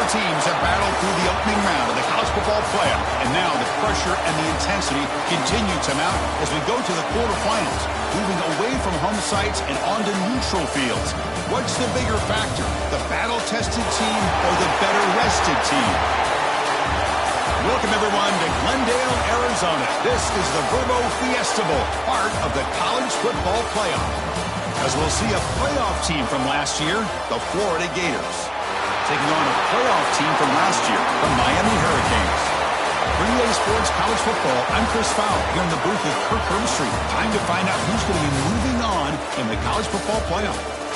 teams have battled through the opening round of the college football playoff, and now the pressure and the intensity continue to mount as we go to the quarterfinals, moving away from home sites and onto neutral fields. What's the bigger factor, the battle-tested team or the better-rested team? Welcome, everyone, to Glendale, Arizona. This is the Verbo Fiesta Bowl, part of the college football playoff. As we'll see a playoff team from last year, the Florida Gators, taking on a playoff team from last year, the Miami Hurricanes. For EA Sports College Football, I'm Chris Fowler, here in the booth with Kirk Herbstreit. Time to find out who's going to be moving on in the college football playoff.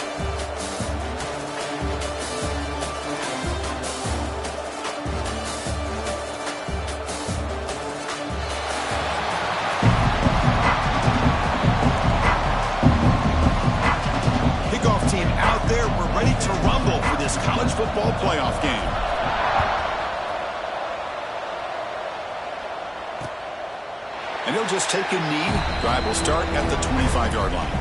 Ready to rumble for this college football playoff game. And he'll just take a knee. Drive will start at the 25-yard line.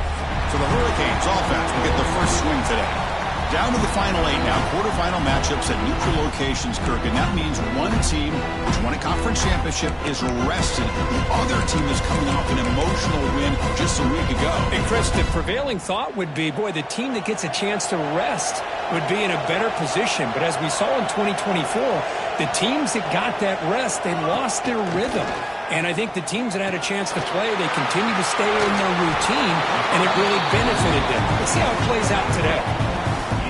So the Hurricanes offense will get the first swing today. Down to the final 8 now, quarterfinal matchups at neutral locations, Kirk, and that means one team which won a conference championship is rested. The other team is coming off an emotional win just a week ago. And Chris, the prevailing thought would be, boy, the team that gets a chance to rest would be in a better position. But as we saw in 2024, the teams that got that rest, they lost their rhythm. And I think the teams that had a chance to play, they continue to stay in their routine, and it really benefited them. Let's see how it plays out today.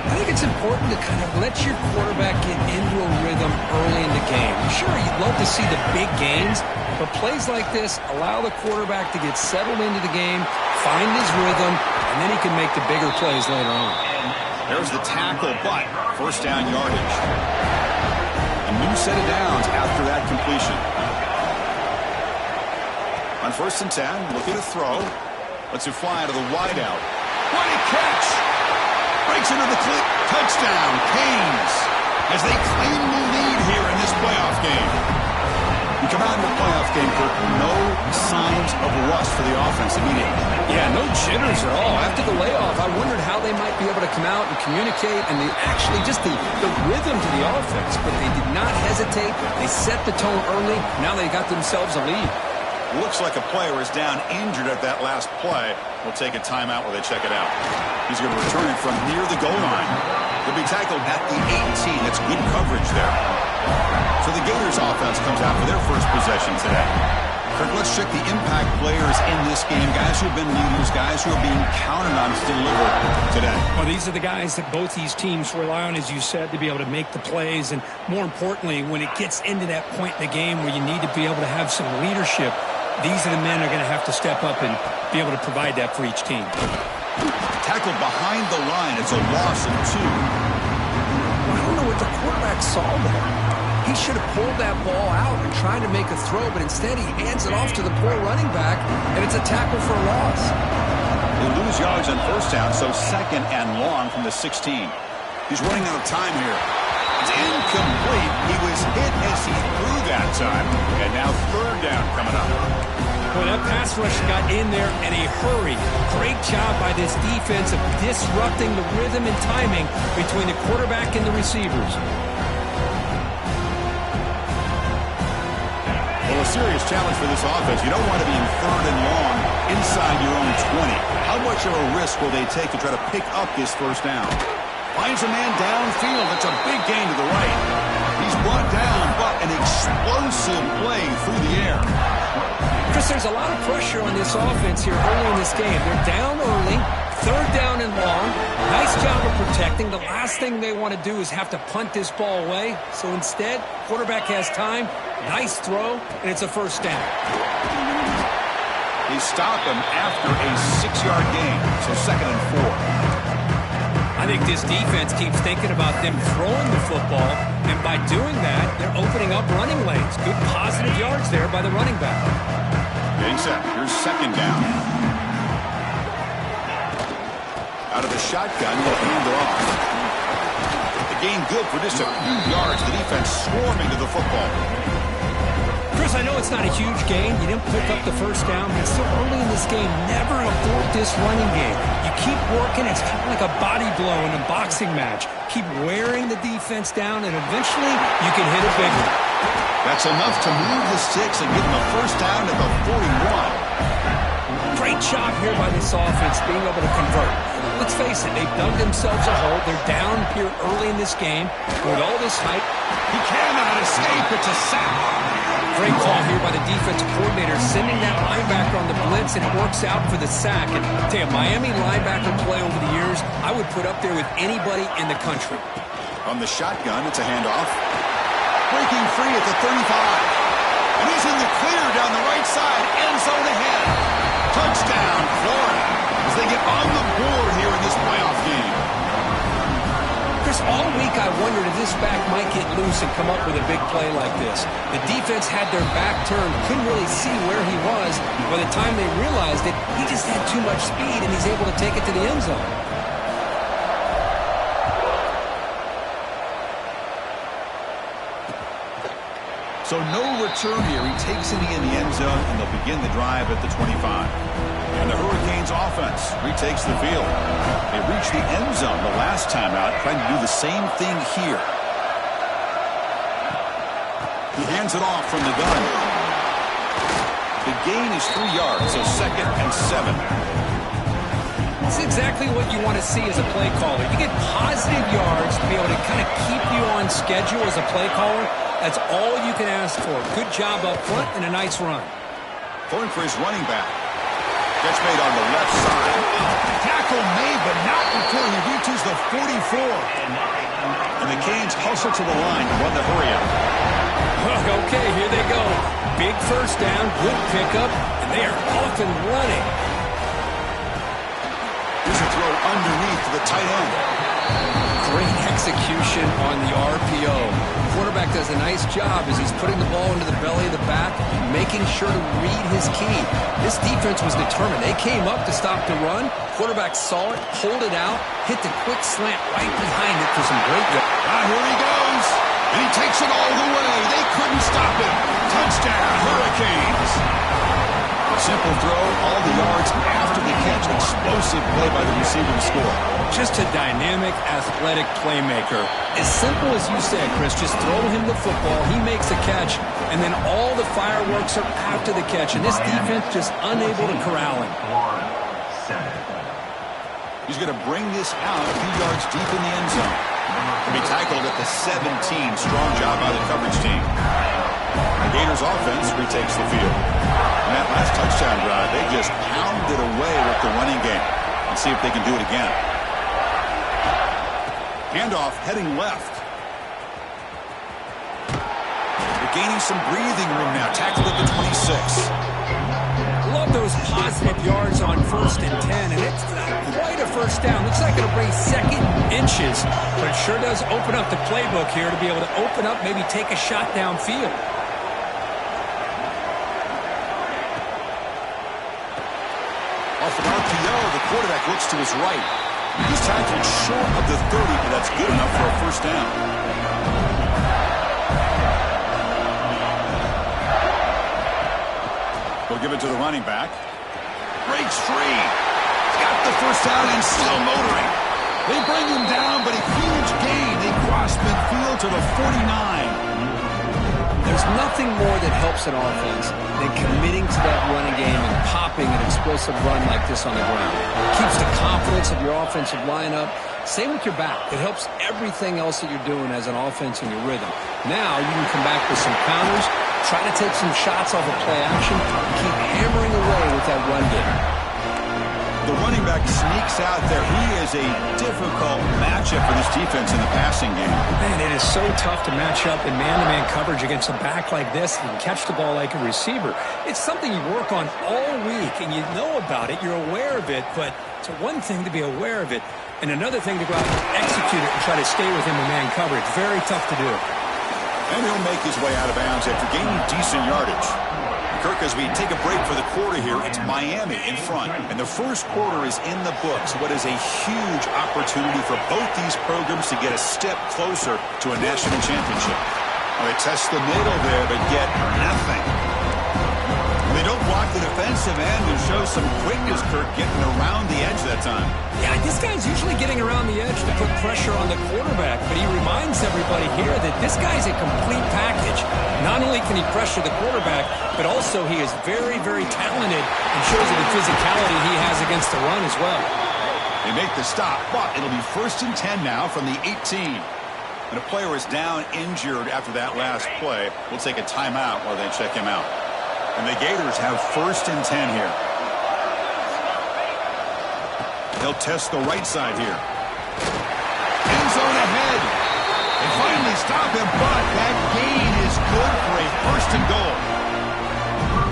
I think it's important to kind of let your quarterback get into a rhythm early in the game. Sure, you'd love to see the big gains, but plays like this allow the quarterback to get settled into the game, find his rhythm, and then he can make the bigger plays later on. There's the tackle, but first down yardage. A new set of downs after that completion. On 1st and 10, looking to throw. Lets it fly to the wideout. What a catch! Breaks into the clip. Touchdown, Canes, as they claim the lead here in this playoff game. We come out in the playoff game, Kirk, no signs of rust for the offense immediately. Yeah, no jitters at all. After the layoff, I wondered how they might be able to come out and communicate, and just the rhythm to the offense, but they did not hesitate. They set the tone early. Now they got themselves a lead. Looks like a player is down injured at that last play. We'll take a timeout while they check it out. He's going to return it from near the goal line. He'll be tackled at the 18. That's good coverage there. So the Gators offense comes out for their first possession today. Kirk, let's check the impact players in this game. Guys who have been leaders, guys who are being counted on to deliver today. Well, these are the guys that both these teams rely on, as you said, to be able to make the plays. And more importantly, when it gets into that point in the game where you need to be able to have some leadership, these are the men who are going to have to step up and be able to provide that for each team. Tackled behind the line. It's a loss of 2. Well, I don't know what the quarterback saw there. He should have pulled that ball out and tried to make a throw, but instead he hands it off to the poor running back, and it's a tackle for a loss. They lose yards on first down, so 2nd and long from the 16. He's running out of time here. It's incomplete. He was hit as he threw that time. And now 3rd down coming up. Well, that pass rush got in there in a hurry. Great job by this defense of disrupting the rhythm and timing between the quarterback and the receivers. Well, a serious challenge for this offense. You don't want to be in 3rd and long inside your own 20. How much of a risk will they take to try to pick up this first down? Finds a man downfield. That's a big gain to the right. He's brought down, but an explosive play through the air. Chris, there's a lot of pressure on this offense here early in this game. They're down early, 3rd down and long. Nice job of protecting. The last thing they want to do is have to punt this ball away. So instead, quarterback has time. Nice throw, and it's a first down. They stop him after a 6-yard gain, so 2nd and 4. I think this defense keeps thinking about them throwing the football, and by doing that, they're opening up running lanes. Good positive yards there by the running back. Getting set. Here's 2nd down. Out of the shotgun, he'll hand it off. The gain good for just a few yards. The defense swarming to the football. Chris, Chris, I know it's not a huge gain. You didn't pick up the first down, but it's still early in this game. Never abort this running game. You keep working. It's kind of like a body blow in a boxing match. Keep wearing the defense down, and eventually you can hit a big one. That's enough to move the sticks and give them a first down at the 41. Great job here by this offense being able to convert. Let's face it, they've dug themselves a hole. They're down here early in this game. With all this hype, he cannot escape. It's a sack. Great call here by the defensive coordinator, sending that linebacker on the blitz, and it works out for the sack. And I'll tell you, Miami linebacker play over the years, I would put up there with anybody in the country. On the shotgun, it's a handoff. Breaking free at the 35. And he's in the clear down the right side. End zone ahead. Touchdown, Florida, as they get on the board here in this playoff game. Chris, all week I wondered if this back might get loose and come up with a big play like this. The defense had their back turned, couldn't really see where he was. By the time they realized it, he just had too much speed, and he's able to take it to the end zone. So no return here. He takes it in the end zone, and they'll begin the drive at the 25. And the Hurricanes offense retakes the field. They reached the end zone the last time out, trying to do the same thing here. He hands it off from the gun. The gain is 3 yards, so 2nd and 7. It's exactly what you want to see as a play caller. You get positive yards to be able to kind of keep you on schedule as a play caller. That's all you can ask for. Good job up front and a nice run. Going for his running back. Catch made on the left side. Tackle made, but not before he reaches the 44. And the Canes hustle to the line, run the hurry up. Okay, here they go. Big first down, good pickup, and they are off and running. Here's a throw underneath to the tight end. Great execution on the RPO. The quarterback does a nice job as he's putting the ball into the belly of the back, making sure to read his key. This defense was determined. They came up to stop the run. Quarterback saw it, pulled it out, hit the quick slant right behind it for some great yards. Here he goes. And he takes it all the way. They couldn't stop him. Touchdown, Hurricanes. Simple throw, all the yards after the catch. Explosive play by the receiver to score. Just a dynamic, athletic playmaker. As simple as you said, Chris, just throw him the football, he makes a catch, and then all the fireworks are after the catch. And this defense just unable to corral him. He's going to bring this out a few yards deep in the end zone. He'll be tackled at the 17. Strong job by the coverage team. The Gators offense retakes the field. In that last touchdown drive, they just pounded away with the running game. Let's see if they can do it again. Handoff heading left. They're gaining some breathing room now. Tackled at the 26. Love those positive yards on 1st and 10, and it's not quite a first down. Looks like it'll bring 2nd inches, but it sure does open up the playbook here to be able to open up, maybe take a shot downfield. Off an RPO, the quarterback looks to his right. He's tackled short of the 30, but that's good enough for a first down. We'll give it to the running back. Breaks free. Got the first down and still motoring. They bring him down, but a huge gain. They cross midfield to the 49. There's nothing more that helps an offense than committing to that running game and popping an explosive run like this on the ground. It keeps the confidence of your offensive lineup. Same with your back. It helps everything else that you're doing as an offense in your rhythm. Now you can come back with some counters, try to take some shots off of play action, and keep hammering away with that run game. The running back sneaks out there. He is a difficult matchup for this defense in the passing game. Man, it is so tough to match up in man-to-man coverage against a back like this and catch the ball like a receiver. It's something you work on all week, and you know about it. You're aware of it, but it's one thing to be aware of it, and another thing to go out and execute it and try to stay with him in man coverage. Very tough to do. And he'll make his way out of bounds after gaining decent yardage. Kirk, as we take a break for the quarter here, it's Miami in front. And the first quarter is in the books. What is a huge opportunity for both these programs to get a step closer to a national championship. Well, they test the middle there, but get nothing. They don't block the defensive end and show some quickness, Kirk, getting around the edge that time. Yeah, this guy's usually getting around the edge to put pressure on the quarterback, but he reminds everybody here that this guy's a complete package. Not only can he pressure the quarterback, but also he is very, very talented and shows you the physicality he has against the run as well. They make the stop, but it'll be 1st and 10 now from the 18. And a player is down injured after that last play. We'll take a timeout while they check him out. And the Gators have 1st and 10 here. They'll test the right side here. End zone ahead. They finally stop him, but that gain is good for a 1st and goal.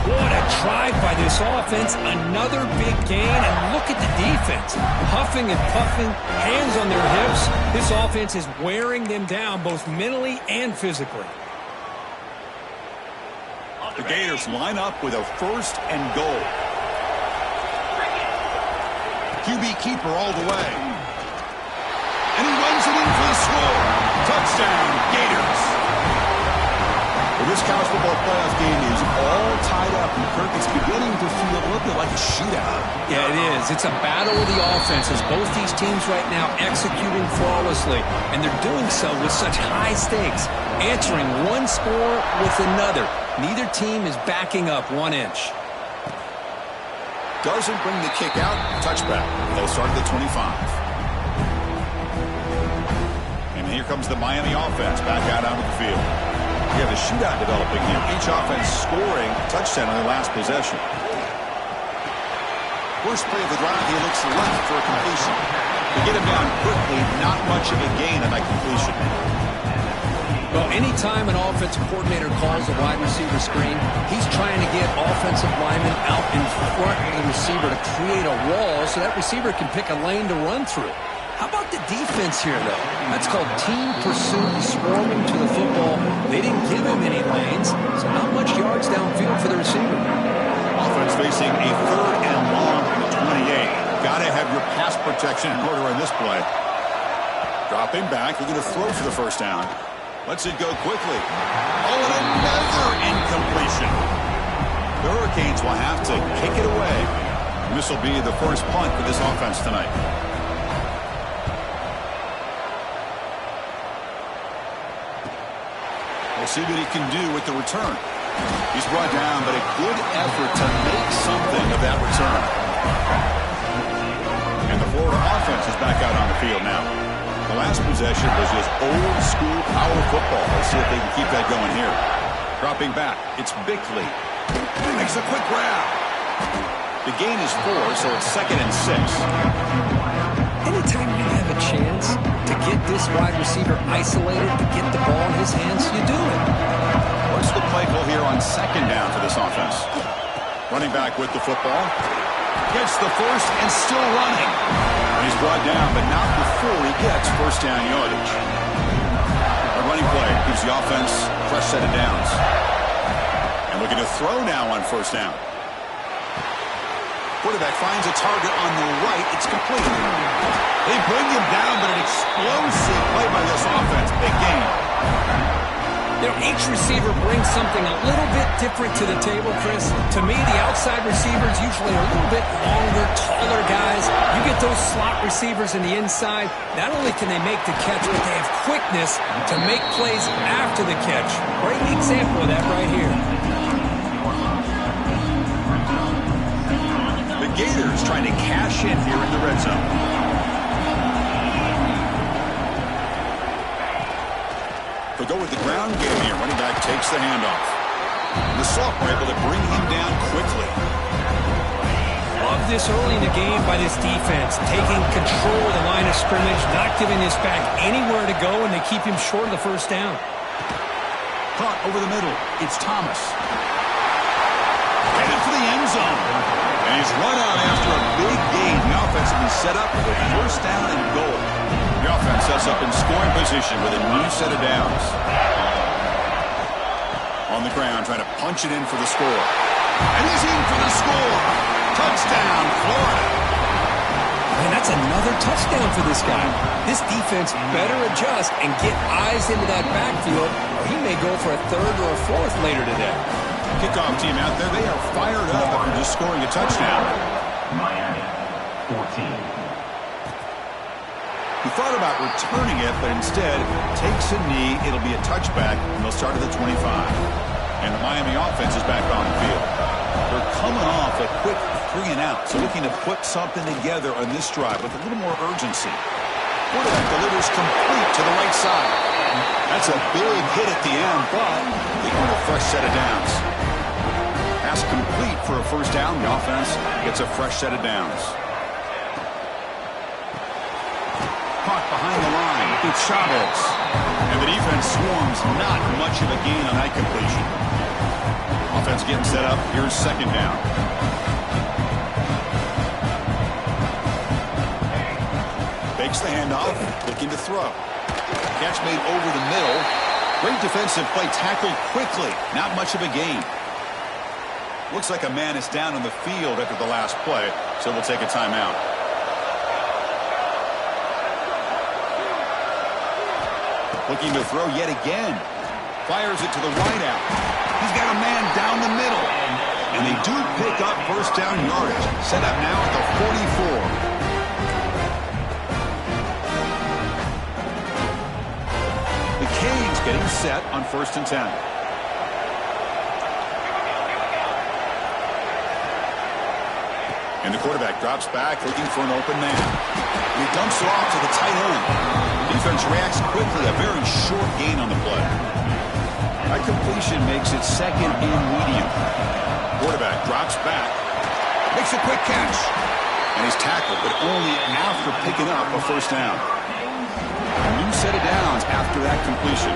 What a drive by this offense. Another big gain, and look at the defense. Huffing and puffing, hands on their hips. This offense is wearing them down both mentally and physically. The Gators line up with a 1st and goal. QB keeper all the way. And he runs it in for the score. Touchdown, Gators. Well, this college football playoff game is all tied up, and Kirk, it's beginning to feel a little bit like a shootout. Yeah, it is. It's a battle of the offenses. Both these teams right now executing flawlessly, and they're doing so with such high stakes, answering one score with another. Neither team is backing up 1 inch. Doesn't bring the kick out. Touchback. They'll start at the 25. And here comes the Miami offense back out onto the field. We have a shootout developing here. Each offense scoring a touchdown on their last possession. First play of the drive, he looks left for a completion. To get him down quickly, not much of a gain on that completion. Well, anytime an offensive coordinator calls a wide receiver screen, he's trying to get offensive linemen out in front of the receiver to create a wall so that receiver can pick a lane to run through. How about the defense here, though? That's called team pursuit, swarming to the football. They didn't give him any lanes, so not much yards downfield for the receiver. Offense facing a 3rd and long from the 28. Got to have your pass protection in order in this play. Dropping back, they're going to throw for the 1st down. Lets it go quickly. Oh, and another incompletion. The Hurricanes will have to kick it away. And this will be the first punt for this offense tonight. We'll see what he can do with the return. He's brought down, but a good effort to make something of that return. And the Florida offense is back out on the field now. The last possession was just old-school power football. Let's see if they can keep that going here. Dropping back, it's Bickley. Makes a quick grab. The gain is 4, so it's 2nd and 6. Anytime you have a chance to get this wide receiver isolated, to get the ball in his hands, you do it. What's the play call here on 2nd down for this offense? Running back with the football. Gets the first and still running. He's brought down, but not before he gets 1st down yardage. A running play gives the offense a fresh set of downs. And looking to throw now on 1st down. Quarterback finds a target on the right. It's complete. They bring him down, but an explosive play by this offense. Big game. You know, each receiver brings something a little bit different to the table, Chris. To me, the outside receivers usually are a little bit longer, taller guys. You get those slot receivers in the inside, not only can they make the catch, but they have quickness to make plays after the catch. Great example of that right here. The Gators trying to cash in here in the red zone. They'll go with the ground game here. Running back takes the handoff. The sophomore able to bring him down quickly. Love this early in the game by this defense, taking control of the line of scrimmage, not giving this back anywhere to go, and they keep him short of the 1st down. Caught over the middle. It's Thomas. Headed for the end zone. And he's run out after a big gain. The offense will be set up with a 1st down and goal. The offense sets up in scoring position with a new set of downs. On the ground, trying to punch it in for the score. And he's in for the score. Touchdown, Florida. Man, that's another touchdown for this guy. This defense better adjust and get eyes into that backfield, or he may go for a third or a fourth later today. Kickoff team out there, they are fired up after just scoring a touchdown. Miami, 14. He thought about returning it, but instead takes a knee. It'll be a touchback, and they'll start at the 25. And the Miami offense is back on the field. They're coming off a quick 3 and out, so looking to put something together on this drive with a little more urgency. Quarterback delivers complete to the right side. That's a big hit at the end, but they earn a fresh set of downs. Pass complete for a first down. The offense gets a fresh set of downs. Caught behind the line. It's Chavez. And the defense swarms. Not much of a gain on that completion. Offense getting set up. Here's second down. Fakes the handoff. Looking to throw. Catch made over the middle. Great defensive play. Tackled quickly. Not much of a gain. Looks like a man is down on the field after the last play, so we'll take a timeout. Looking to throw yet again. Fires it to the wideout. He's got a man down the middle. And they do pick up first down yardage. Set up now at the 44. The Canes getting set on 1st and 10. And the quarterback drops back, looking for an open man. He dumps it off to the tight end. Defense reacts quickly, a very short gain on the play. That completion makes it second and medium. Quarterback drops back, makes a quick catch. And he's tackled, but only after picking up a first down. A new set of downs after that completion.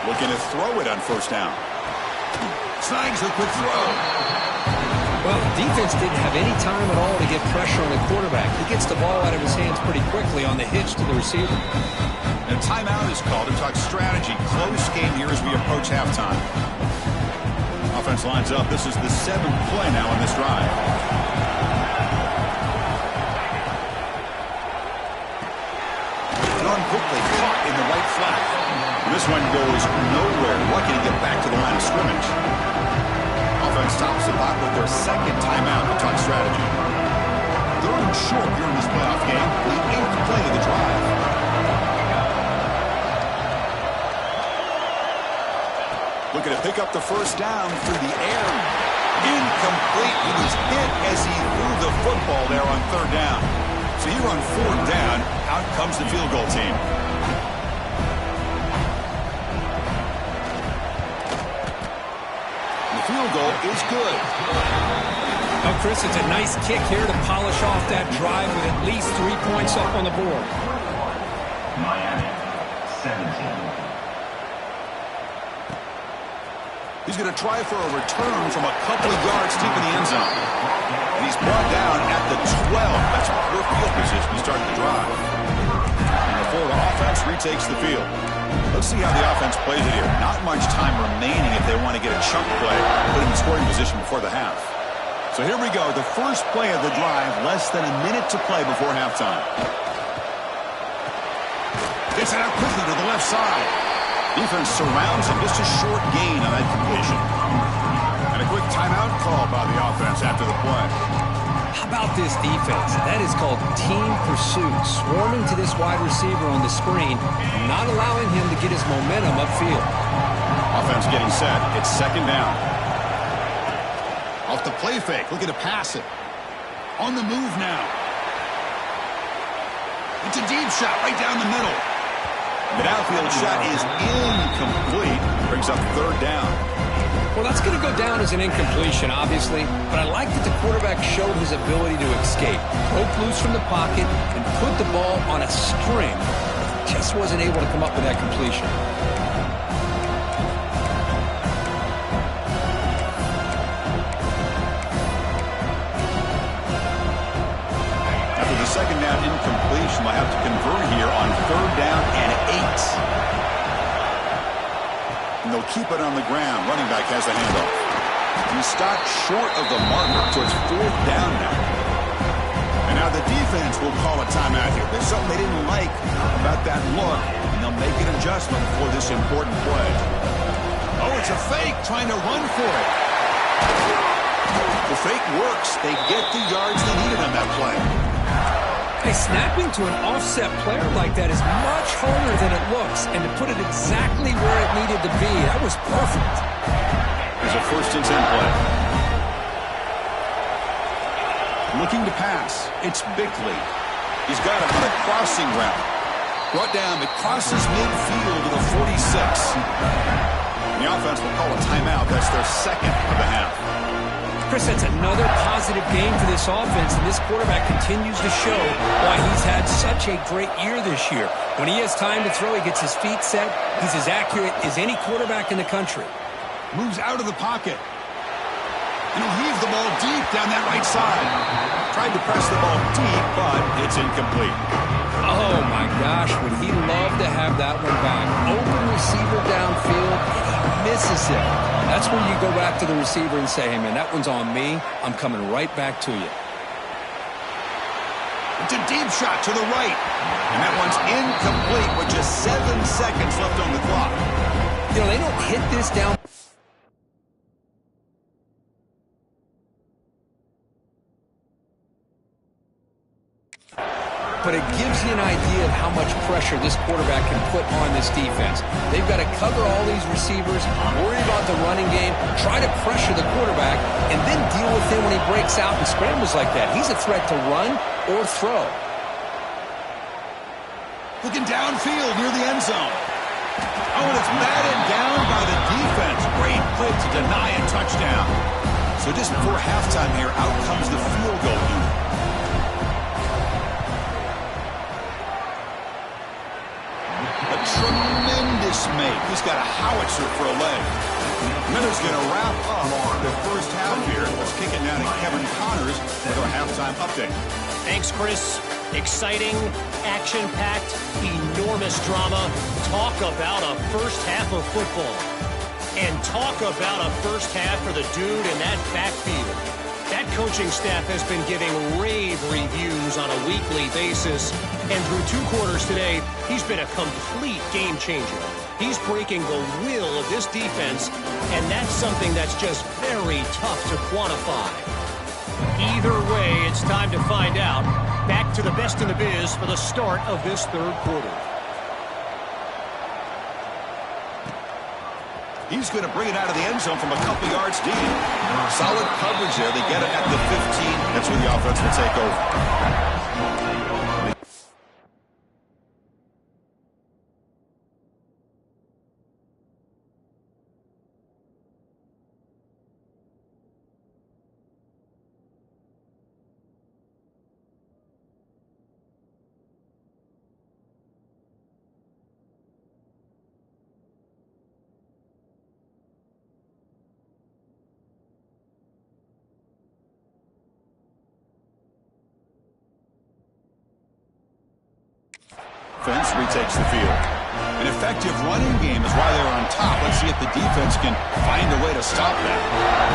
Looking to throw it on first down. Snags a quick throw. Well, defense didn't have any time at all to get pressure on the quarterback. He gets the ball out of his hands pretty quickly on the hitch to the receiver. And a timeout is called to talk strategy. Close game here as we approach halftime. Offense lines up. This is the 7th play now on this drive. Run quickly, caught in the right flat. And this one goes nowhere. Lucky to get back to the line of scrimmage. Offense stops the clock with their second timeout to talk strategy. 3rd and short here in this playoff game. The 8th play of the drive. Looking to pick up the first down through the air. Incomplete. He was hit as he threw the football there on 3rd down. So here on 4th down, out comes the field goal team. The field goal is good. Well, Chris, it's a nice kick here to polish off that drive with at least 3 points up on the board. Miami, 17. He's going to try for a return from a couple of yards deep in the end zone. And he's brought down at the 12. That's poor field position to start the drive. And the Florida offense retakes the field. Let's see how the offense plays it here. Not much time remaining if they want to get a chunk play, put in the scoring position before the half. So here we go. The first play of the drive, less than a minute to play before halftime. Gets it out quickly to the left side. Defense surrounds him. Just a short gain on that completion. And a quick timeout called by the offense after the play. How about this defense? That is called team pursuit. Swarming to this wide receiver on the screen, not allowing him to get his momentum upfield. Offense getting set. It's 2nd down. Off the play fake. Looking to pass it. On the move now. It's a deep shot right down the middle. The downfield shot is incomplete. Brings up 3rd down. Well, that's going to go down as an incompletion, obviously, but I like that the quarterback showed his ability to escape, broke loose from the pocket, and put the ball on a string. Just wasn't able to come up with that completion. After the 2nd down incompletion, we'll have to convert here on 3rd down and 8. And they'll keep it on the ground. Running back has the handoff. He stopped short of the marker, so it's 4th down now. And now the defense will call a timeout here. There's something they didn't like about that look, and they'll make an adjustment for this important play. Oh, it's a fake, trying to run for it. The fake works. They get the yards they needed on that play. Hey, snapping to an offset player like that is much harder than it looks, and to put it exactly where it needed to be, that was perfect. There's a 1st and 10 play. Looking to pass. It's Bickley. He's got it on a crossing route. Brought down, it crosses midfield to the 46. The offense will call a timeout. That's their 2nd of the half. Chris, that's another positive game for this offense, and this quarterback continues to show why he's had such a great year this year. When he has time to throw, he gets his feet set. He's as accurate as any quarterback in the country. Moves out of the pocket. And he'll heave the ball deep down that right side. Tried to press the ball deep, but it's incomplete. Oh, my gosh, would he love to have that one back. Open receiver downfield, and he misses it. That's where you go back to the receiver and say, hey, man, that one's on me. I'm coming right back to you. It's a deep shot to the right. And that one's incomplete with just 7 seconds left on the clock. You know, they don't hit this down. But it gives you an idea of how much pressure this quarterback can put on this defense. They've got to cover all these receivers, worry about the running game, try to pressure the quarterback, and then deal with him when he breaks out and scrambles like that. He's a threat to run or throw. Looking downfield near the end zone. Oh, and it's batted down by the defense. Great play to deny a touchdown. So just before halftime here, out comes the field goal unit. Tremendous make. He's got a howitzer for a leg. Miller's going to wrap up the first half here. Let's kick it now to Kevin Connors with our halftime update. Thanks, Chris. Exciting, action-packed, enormous drama. Talk about a first half of football. And talk about a first half for the dude in that backfield. That coaching staff has been giving rave reviews on a weekly basis. And through 2 quarters today, he's been a complete game changer. He's breaking the will of this defense, and that's something that's just very tough to quantify. Either way, it's time to find out. Back to the best in the biz for the start of this 3rd quarter. He's going to bring it out of the end zone from a couple yards deep. Solid coverage there. They get it at the 15. That's where the offense will take over. Offense retakes the field. An effective running game is why they're on top. Let's see if the defense can find a way to stop that.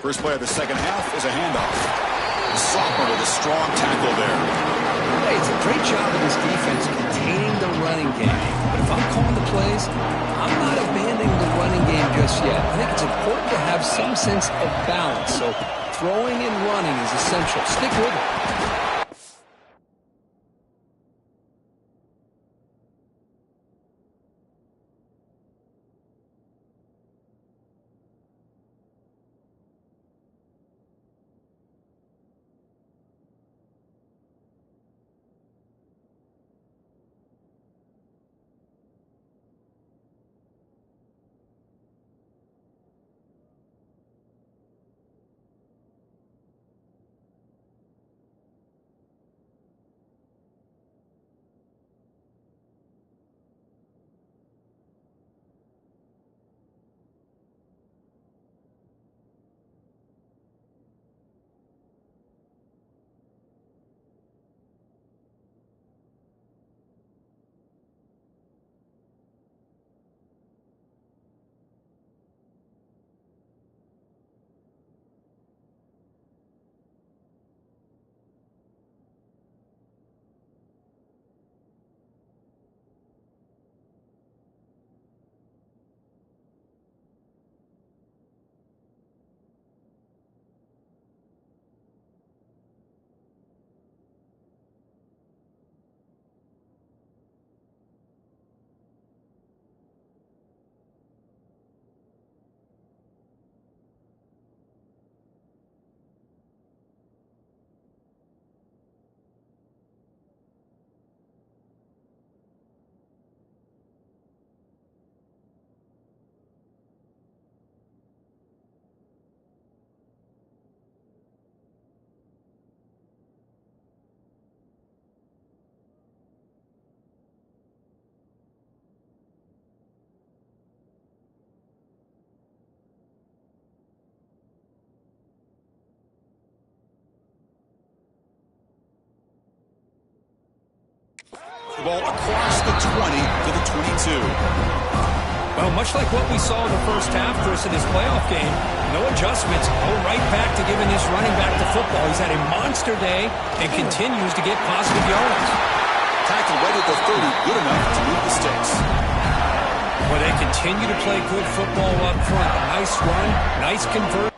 First play of the second half is a handoff. Soffer with a strong tackle there. Hey, it's a great job of this defense containing the running game. But if I'm calling the plays, I'm not abandoning the running game just yet. I think it's important to have some sense of balance. So throwing and running is essential. Stick with it. The ball across the 20 to the 22. Well, much like what we saw in the first half, Chris, in his playoff game, no adjustments, go right back to giving this running back the football. He's had a monster day and continues to get positive yards. Tackle right at the 30, good enough to move the sticks. Well, they continue to play good football up front. Nice run, nice conversion.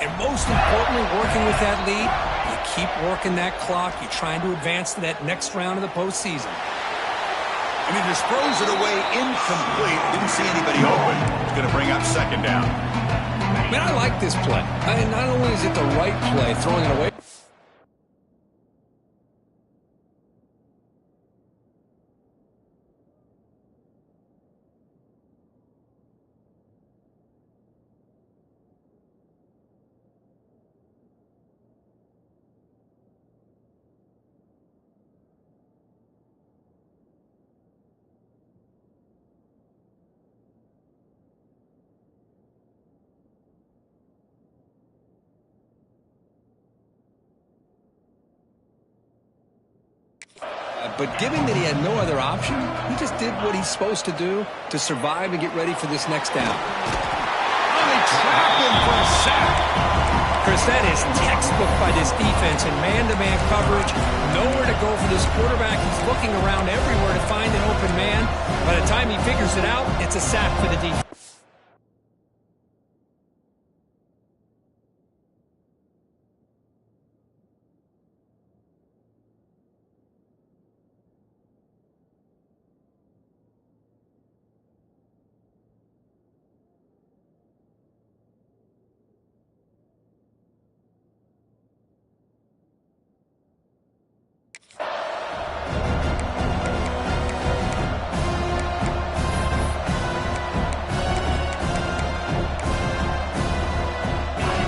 And most importantly, working with that lead, you keep working that clock. You're trying to advance to that next round of the postseason. And he just throws it away incomplete. Didn't see anybody open. He's going to bring up second down. Man, I like this play. I mean, not only is it the right play, throwing it away. But given that he had no other option, he just did what he's supposed to do to survive and get ready for this next down. Oh, they trap him for a sack. Chris, that is textbook by this defense in man-to-man coverage. Nowhere to go for this quarterback. He's looking around everywhere to find an open man. By the time he figures it out, it's a sack for the defense.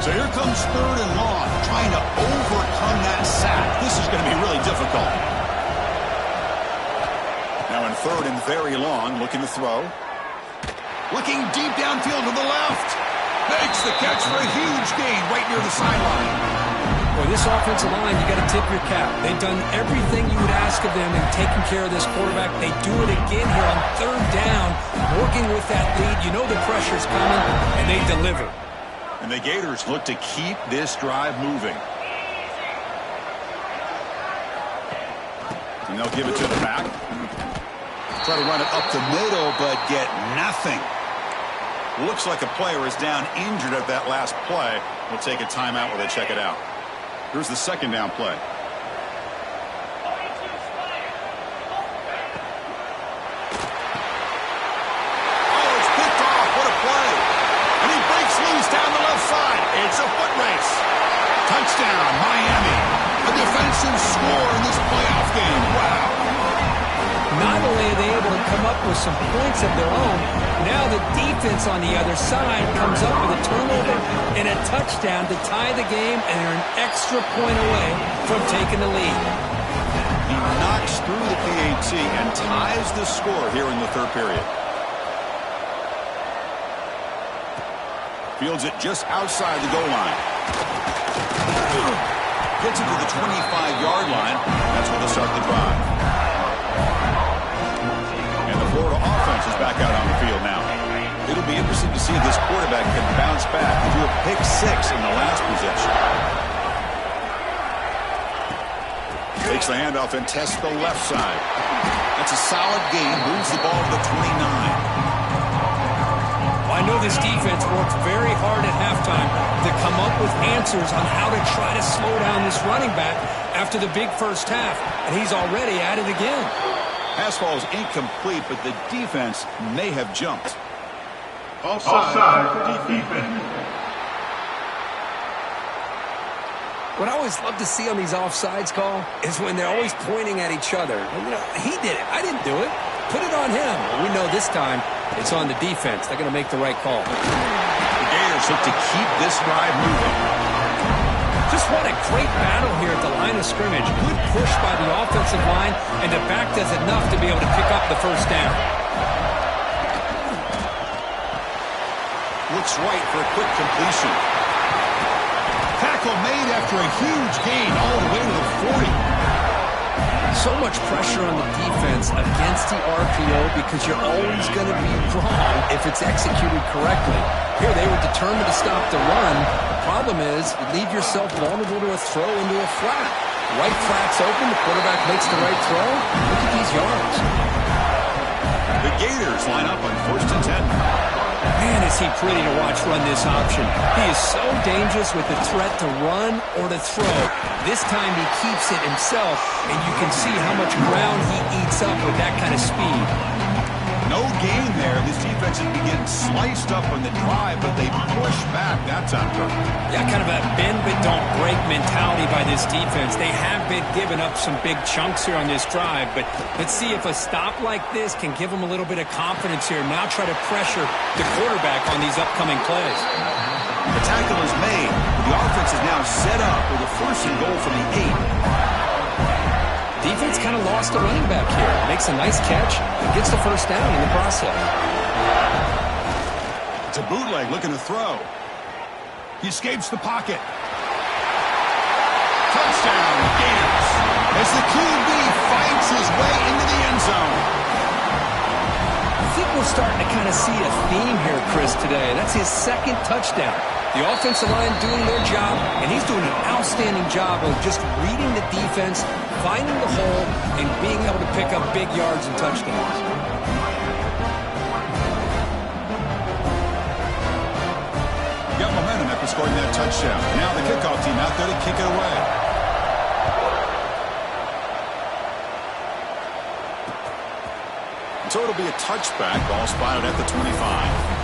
So here comes third and long, trying to overcome that sack. This is going to be really difficult. Now in 3rd and very long, looking to throw. Looking deep downfield to the left. Makes the catch for a huge gain right near the sideline. Boy, this offensive line, you got to tip your cap. They've done everything you would ask of them in taking care of this quarterback. They do it again here on 3rd down, working with that lead. You know the pressure's coming, and they deliver. And the Gators look to keep this drive moving. And they'll give it to the back. Try to run it up the middle, but get nothing. Looks like a player is down injured at that last play. We'll take a timeout while they check it out. Here's the 2nd down play. Oh, it's picked off. What a play. And he breaks loose down the left side. It's a foot race. Touchdown, Miami. A defensive score in this playoff game. Wow. Not only are they able to come up with some points of their own, now the defense on the other side comes up with a turnover and a touchdown to tie the game, and they're an extra point away from taking the lead. He knocks through the PAT and ties the score here in the 3rd period. Fields it just outside the goal line. Gets it to the 25-yard line. That's where they'll start the drive. And the Florida offense is back out on the field now. It'll be interesting to see if this quarterback can bounce back and do a pick 6 in the last possession. Takes the handoff and tests the left side. That's a solid gain. Moves the ball to the 29. I know this defense worked very hard at halftime to come up with answers on how to try to slow down this running back after the big first half, and he's already at it again. Pass ball is incomplete, but the defense may have jumped. Offside for defense. What I always love to see on these offsides call is when they're always pointing at each other. You know, he did it. I didn't do it. Put it on him. We know this time it's on the defense. They're going to make the right call. The Gators look to keep this drive moving. Just what a great battle here at the line of scrimmage. Good push by the offensive line, and the back does enough to be able to pick up the first down. Looks right for a quick completion. Tackle made after a huge gain all the way to the 40. So much pressure on the defense against the RPO because you're always going to be wrong if it's executed correctly. Here they were determined to stop the run. The problem is you leave yourself vulnerable to a throw into a flat. Right flat's open, the quarterback makes the right throw. Look at these yards. The Gators line up on 1st and 10. Man, is he pretty to watch run this option. He is so dangerous with the threat to run or to throw. This time he keeps it himself, and you can see how much ground he eats up with that kind of speed. No gain there. This defense has been getting sliced up on the drive, but they push back that time. Yeah, kind of a bend but don't break mentality by this defense. They have been giving up some big chunks here on this drive, but let's see if a stop like this can give them a little bit of confidence here. Now try to pressure the quarterback on these upcoming plays. The tackle is made. The offense is now set up with a 1st and goal from the 8. Defense kind of lost the running back here. Makes a nice catch and gets the first down in the process. It's a bootleg looking to throw. He escapes the pocket. Touchdown, Gators, as the QB fights his way into the end zone. I think we're starting to kind of see a theme here, Chris, today. That's his 2nd touchdown. The offensive line doing their job, and he's doing an outstanding job of just reading the defense, finding the hole, and being able to pick up big yards and touchdowns. Got momentum after scoring that touchdown. Now the kickoff team out there to kick it away. So it'll be a touchback, ball spotted at the 25.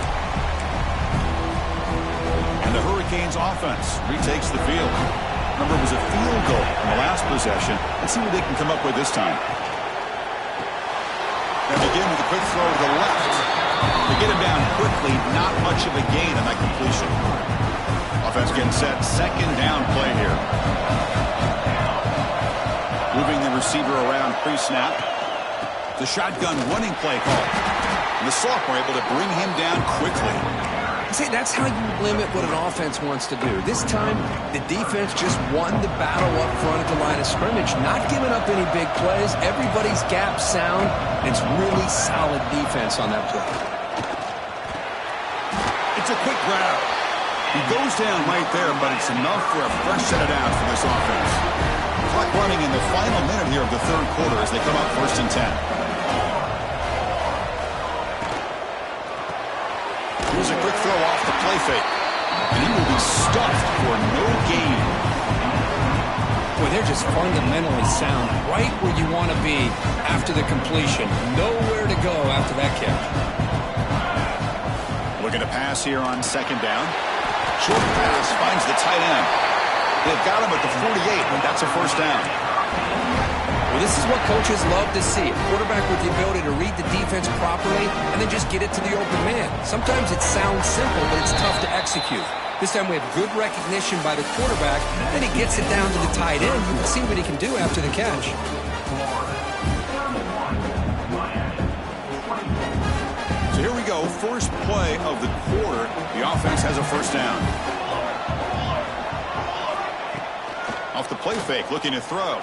And the Hurricanes offense retakes the field. Remember, it was a field goal in the last possession. Let's see what they can come up with this time. They begin with a quick throw to the left. They get him down quickly, not much of a gain on that completion. Offense getting set, 2nd down play here. Moving the receiver around pre-snap. The shotgun running play call. And the sophomore able to bring him down quickly. See, that's how you limit what an offense wants to do. This time, the defense just won the battle up front at the line of scrimmage, not giving up any big plays. Everybody's gap sound, and it's really solid defense on that play. It's a quick grab. He goes down right there, but it's enough for a fresh set of downs for this offense. Clock running in the final minute here of the third quarter as they come up 1st and 10. Here's a quick throw off the play fake. And he will be stuffed for no gain. Boy, they're just fundamentally sound right where you want to be after the completion. Nowhere to go after that catch. Looking to pass here on 2nd down. Short pass finds the tight end. They've got him at the 48, but that's a 1st down. Well, this is what coaches love to see. A quarterback with the ability to read the defense properly and then just get it to the open man. Sometimes it sounds simple, but it's tough to execute. This time we have good recognition by the quarterback. Then he gets it down to the tight end. You can see what he can do after the catch. So here we go. First play of the quarter. The offense has a 1st down. Off the play fake, looking to throw.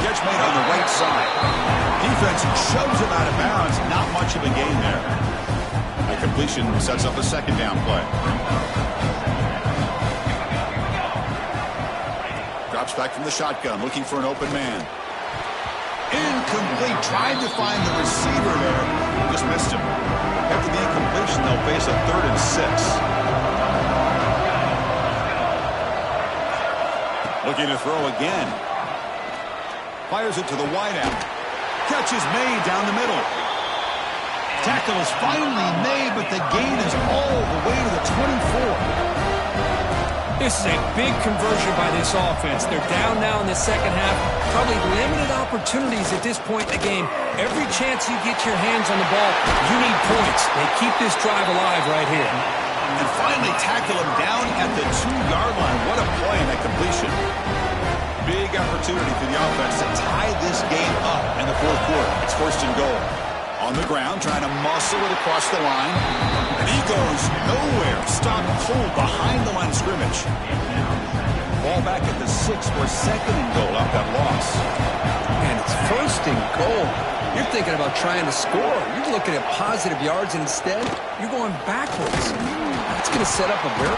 Catch made on the right side. Defense shoves him out of bounds. Not much of a gain there. The completion sets up a 2nd down play. Drops back from the shotgun, looking for an open man. Incomplete. Tried to find the receiver there. Just missed him. After the incompletion, they'll face a 3rd and 6. Looking to throw again. Fires it to the wideout. Catch is made down the middle. Tackle is finally made, but the gain is all the way to the 24. This is a big conversion by this offense. They're down now in the second half. Probably limited opportunities at this point in the game. Every chance you get your hands on the ball, you need points. They keep this drive alive right here. And finally tackle him down at the 2-yard line. What a play in that completion. Big opportunity for the offense to tie this game up in the 4th quarter. It's 1st and goal. On the ground, trying to muscle it across the line. And he goes nowhere. Stopped cold behind the line of scrimmage. Ball back at the 6 for 2nd and goal off that loss. Man, it's 1st and goal. You're thinking about trying to score. You're looking at positive yards, and instead, you're going backwards. That's going to set up a very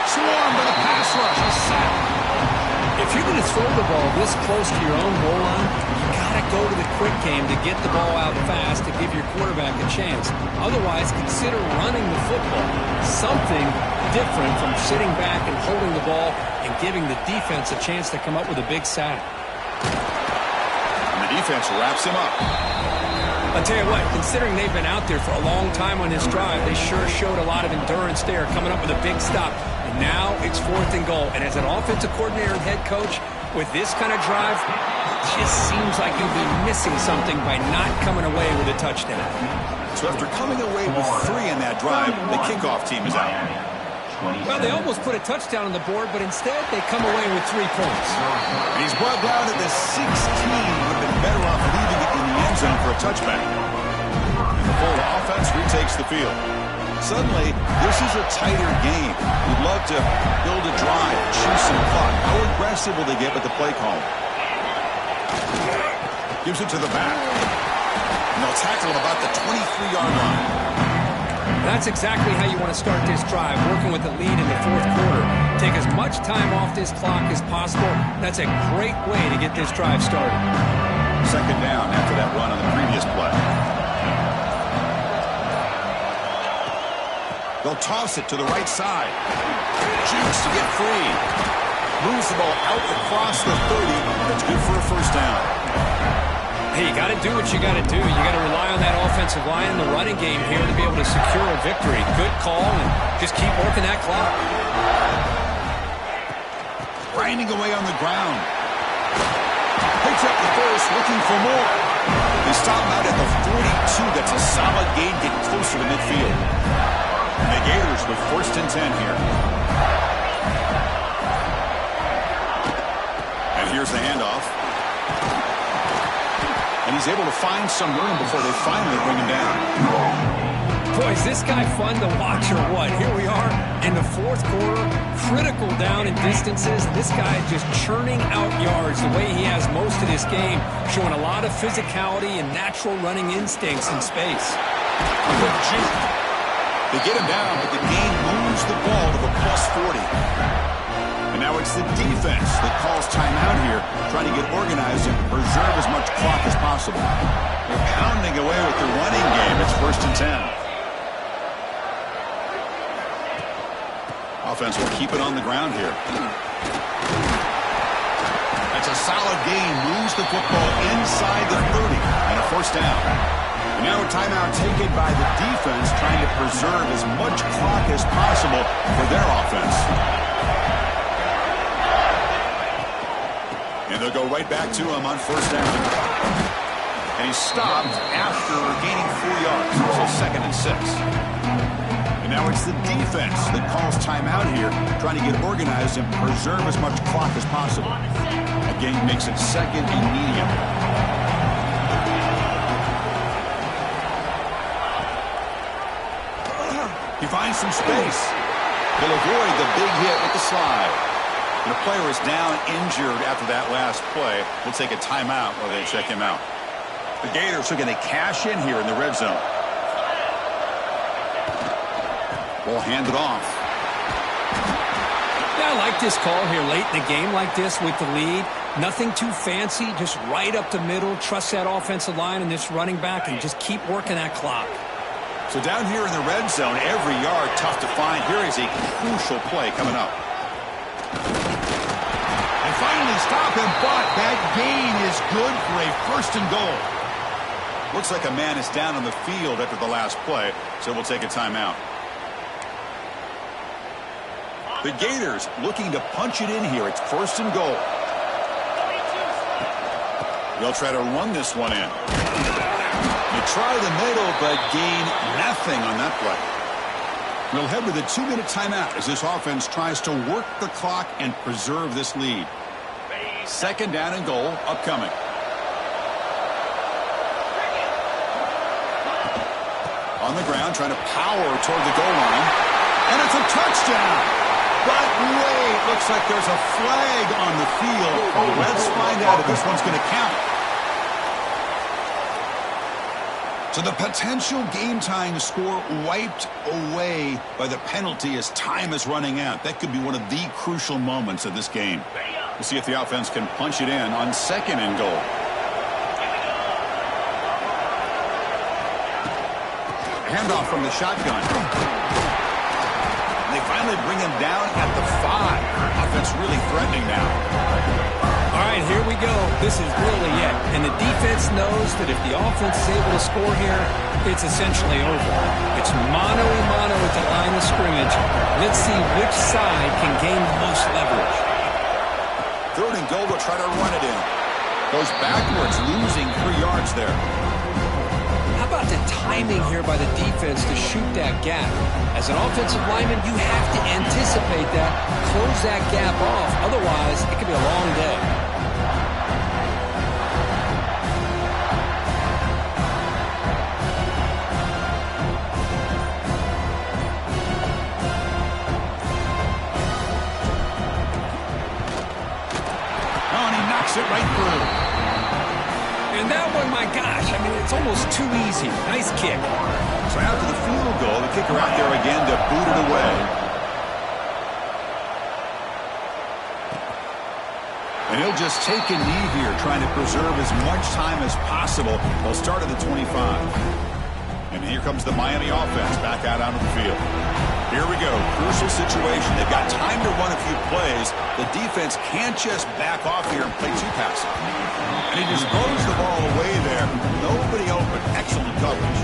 swarm by the pass rush. A sack. If you're going to throw the ball this close to your own goal line, you got to go to the quick game to get the ball out fast to give your quarterback a chance. Otherwise, consider running the football. Something different from sitting back and holding the ball and giving the defense a chance to come up with a big sack. And the defense wraps him up. I'll tell you what, considering they've been out there for a long time on this drive, they sure showed a lot of endurance there, coming up with a big stop. And now it's 4th and goal. And as an offensive coordinator and head coach, with this kind of drive, it just seems like you'll be missing something by not coming away with a touchdown. So after coming away with 3 in that drive, the kickoff team is out. Well, they almost put a touchdown on the board, but instead they come away with 3 points. And he's brought down at the 16. Would have been better off leaving it in the end zone for a touchback. And the full offense retakes the field. Suddenly, this is a tighter game. We'd love to build a drive, choose some clock. How aggressive will they get with the play call? Gives it to the back. And they'll tackle him about the 23-yard line. That's exactly how you want to start this drive, working with the lead in the 4th quarter. Take as much time off this clock as possible. That's a great way to get this drive started. 2nd down after that run on the previous play. They'll toss it to the right side. Jukes to get free. Moves the ball out across the 30. That's good for a 1st down. Hey, you got to do what you got to do. You got to rely on that offensive line and the running game here to be able to secure a victory. Good call, and just keep working that clock. Grinding away on the ground. Picks up the first, looking for more. They stop him out at the 42. That's a solid gain, getting closer to midfield. And the Gators with 1st and 10 here. And here's the handoff. And he's able to find some room before they finally bring him down. Boy, is this guy fun to watch or what? Here we are in the fourth quarter, critical down in distances. This guy just churning out yards the way he has most of this game, showing a lot of physicality and natural running instincts in space. They get him down, but the game moves the ball to the +40. And now it's the defense that calls timeout here, trying to get organized and preserve as much clock as possible. They're pounding away with the running game. It's 1st and 10. Offense will keep it on the ground here. That's a solid gain. Moves the football inside the 30 and a 1st down. And now a timeout taken by the defense, trying to preserve as much clock as possible for their offense. And they'll go right back to him on 1st down. And he's stopped after gaining 4 yards. So 2nd and 6. And now it's the defense that calls timeout here, trying to get organized and preserve as much clock as possible. Again, makes it 2nd and medium. He finds some space. He'll avoid the big hit with the slide. And the player is down injured after that last play. We'll take a timeout while they check him out. The Gators are going to cash in here in the red zone. Ball handed off. Yeah, I like this call here late in the game like this with the lead. Nothing too fancy, just right up the middle. Trust that offensive line and this running back and just keep working that clock. So down here in the red zone, every yard tough to find. Here is a crucial play coming up. And finally stop him, but that gain is good for a 1st and goal. Looks like a man is down on the field after the last play, so we'll take a timeout. The Gators looking to punch it in here. It's 1st and goal. They'll try to run this one in. They try the middle, but gain nothing on that play. We'll head with a 2-minute timeout as this offense tries to work the clock and preserve this lead. 2nd down and goal upcoming. On the ground, trying to power toward the goal line. And it's a touchdown. But wait, looks like there's a flag on the field. Let's find out if this one's going to count. So the potential game-tying score wiped away by the penalty as time is running out. That could be one of the crucial moments of this game. We'll see if the offense can punch it in on 2nd and goal. Handoff from the shotgun. They finally bring him down at the 5. Offense really threatening now. All right, here we go. This is really it. And the defense knows that if the offense is able to score here, it's essentially over. It's mano-a-mano at the line of scrimmage. Let's see which side can gain the most leverage. 3rd and goal, will try to run it in. Goes backwards, losing 3 yards there. How about the timing here by the defense to shoot that gap? As an offensive lineman, you have to anticipate that, close that gap off. Otherwise, it could be a long day. Oh, and he knocks it right through. And that one, my gosh, I mean, it's almost too easy. Nice kick. So after the field goal, the kicker out there again to boot it away. And he'll just take a knee here, trying to preserve as much time as possible. They'll start at the 25. And here comes the Miami offense back out onto the field. Here we go. Crucial situation. They've got time to run a few plays. The defense can't just back off here and play too passive. And he just throws the ball away there. Nobody open. Excellent coverage.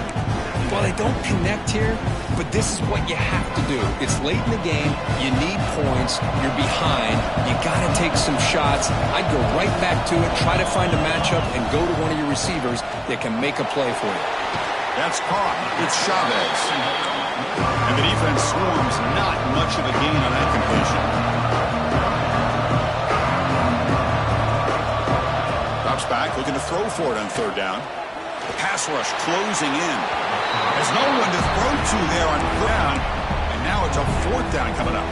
Well, they don't connect here, but this is what you have to do. It's late in the game. You need points. You're behind. You got to take some shots. I'd go right back to it, try to find a matchup, and go to one of your receivers that can make a play for you. That's caught. It's Chavez. And the defense swarms. Not much of a gain on that completion. Drops back, looking to throw for it on third down. The pass rush closing in. There's no one to throw to there on third down. And now it's a fourth down coming up.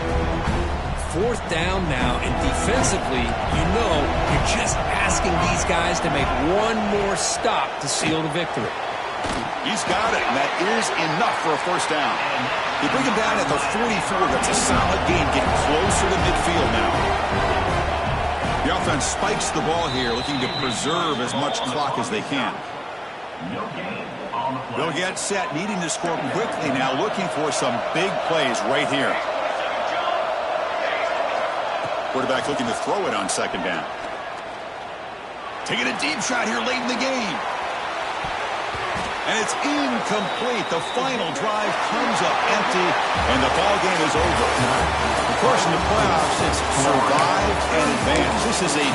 Fourth down now, and defensively, you know you're just asking these guys to make one more stop to seal the victory. He's got it, and that is enough for a first down. They bring him down at the 44. That's a solid gain, getting closer to midfield now. The offense spikes the ball here, looking to preserve as much clock as they can. They'll get set, needing to score quickly now, looking for some big plays right here. Quarterback looking to throw it on second down. Taking a deep shot here late in the game. And it's incomplete. The final drive comes up empty, and the ball game is over. Of course, in the playoffs, it's survive and advance. This is a